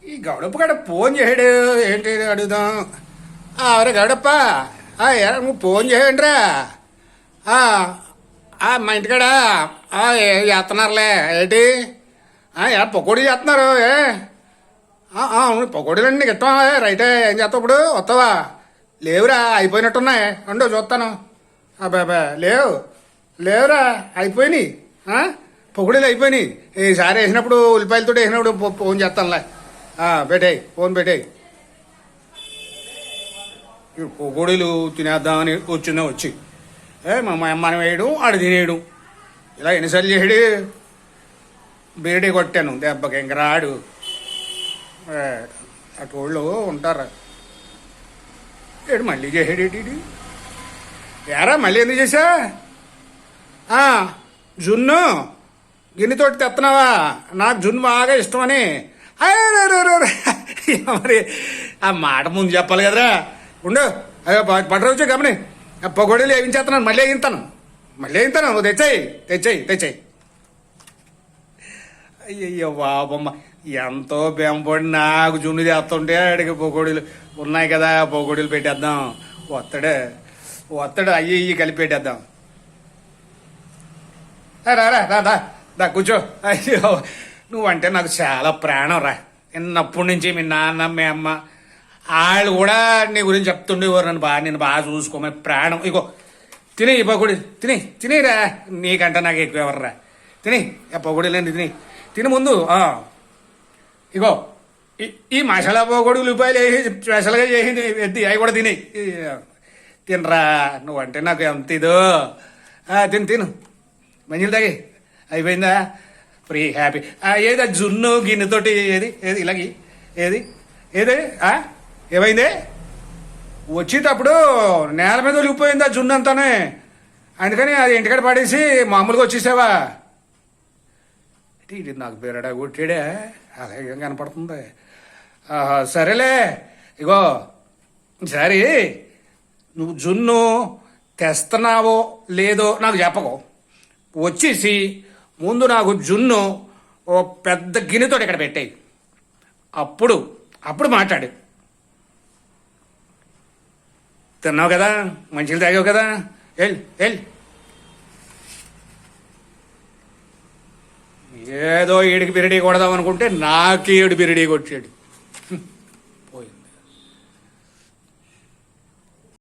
ఈ గౌడప్ప గడ ఫోన్ చేయడు ఏంటి అడుగుదాం. అవరే గౌడప్ప, ఎరా నువ్వు ఫోన్ చేయండిరా. మా ఇంటికాడ ఏం చేస్తున్నారులే ఏంటి, ఎలా పకోడీ చేస్తున్నారు? అవును పకోడీలు అండి నీకు ఇష్టం. రైటే, ఏం చేస్తావు ఇప్పుడు? వస్తావా? లేవురా, అయిపోయినట్టున్నాయి. ఉండో చూస్తాను. అబ్బాబా లేవురా, అయిపోయినాయి. పకోడీలు అయిపోయినాయి. ఈసారి వేసినప్పుడు ఉల్లిపాయలతో వేసినప్పుడు ఫోన్ చేస్తానులే. పెట్టేయి, ఫోన్ పెట్టేయి. పకోడీలు తినేద్దామని కూర్చుందా వచ్చి మనం వేయడం ఆడు తినేయడం, ఇలా ఎన్నిసార్లు చేసాడు. బీరడి కొట్టాను దెబ్బకి, ఇంక రాడు. అటోళ్ళు ఉంటారా? ఏడు మళ్ళీ చేసాడేటి? ఏరా మళ్ళీ ఎందుకు చేసా? జున్ను గిన్నెతోటి తెస్తున్నావా? నాకు జున్ను బాగా ఇష్టమని. మరి ఆ మాట ముందు చెప్పాలి కదరా. ఉండు, పడరవచ్చు గమని. పకోడీలు వేయించేస్తున్నాను, మళ్ళీ వేయింతాను. నువ్వు తెచ్చాయి. అయ్యయ్యో బాబమ్మ, ఎంతో బెంపడి నాకు జున్ను చేస్తుంటే అడిగి పకోడీలు ఉన్నాయి కదా, పకోడీలు పెట్టేద్దాం. వత్తడు అయ్యి కలిపి పెట్టేద్దాం. రా కూర్చో. అయ్యో, నువ్వంటే నాకు చాలా ప్రాణం రా. చిన్నప్పటి నుంచి మీ నాన్న మీ అమ్మ వాళ్ళు కూడా నీ గురించి చెప్తుండేవారు, నేను బాగా చూసుకోమని. ప్రాణం. ఇగో తిని ఈ పకోడీ తినిరా. నీకంటే నాకు ఎక్కువ ఎవర్రా. తిని పకోడీ లేని తిని ముందు. ఇగో ఈ మసాలా పకోడీ ఉల్లిపాయలు వేసి స్పెషల్గా చేసింది ఎత్తి, అవి కూడా తినరా. నువ్వంటే నాకు ఎంత ఇదో. తిను మంచిలు తాగి. అయిపోయిందా? Free happy. ఏది జున్ను గిన్నెతోటి ఏది ఇలాగి ఏది ఏమైంది? వచ్చేటప్పుడు నేల మీద ఒలిగిపోయింది ఆ జున్ను అంతానే. అందుకని అది ఇంటికాడ పడేసి మామూలుగా వచ్చేసావా? ఇది నాకు బెరడా కొట్టాడే, అలాగే కనపడుతుంది. సరేలే, ఇగో సరే, నువ్వు జున్ను తెస్తున్నావో లేదో నాకు చెప్పకో. వచ్చేసి ముందు నాకు జున్ను ఓ పెద్ద గిన్నెతో ఇక్కడ పెట్టాయి. అప్పుడు మాట్లాడు. తిన్నావు కదా, మంచిలు తాగావు కదా, వెళ్ళు. ఏదో ఈడికి బిరడీ కొడదాం అనుకుంటే నాకే 7 బిరడీ కొట్టాడు.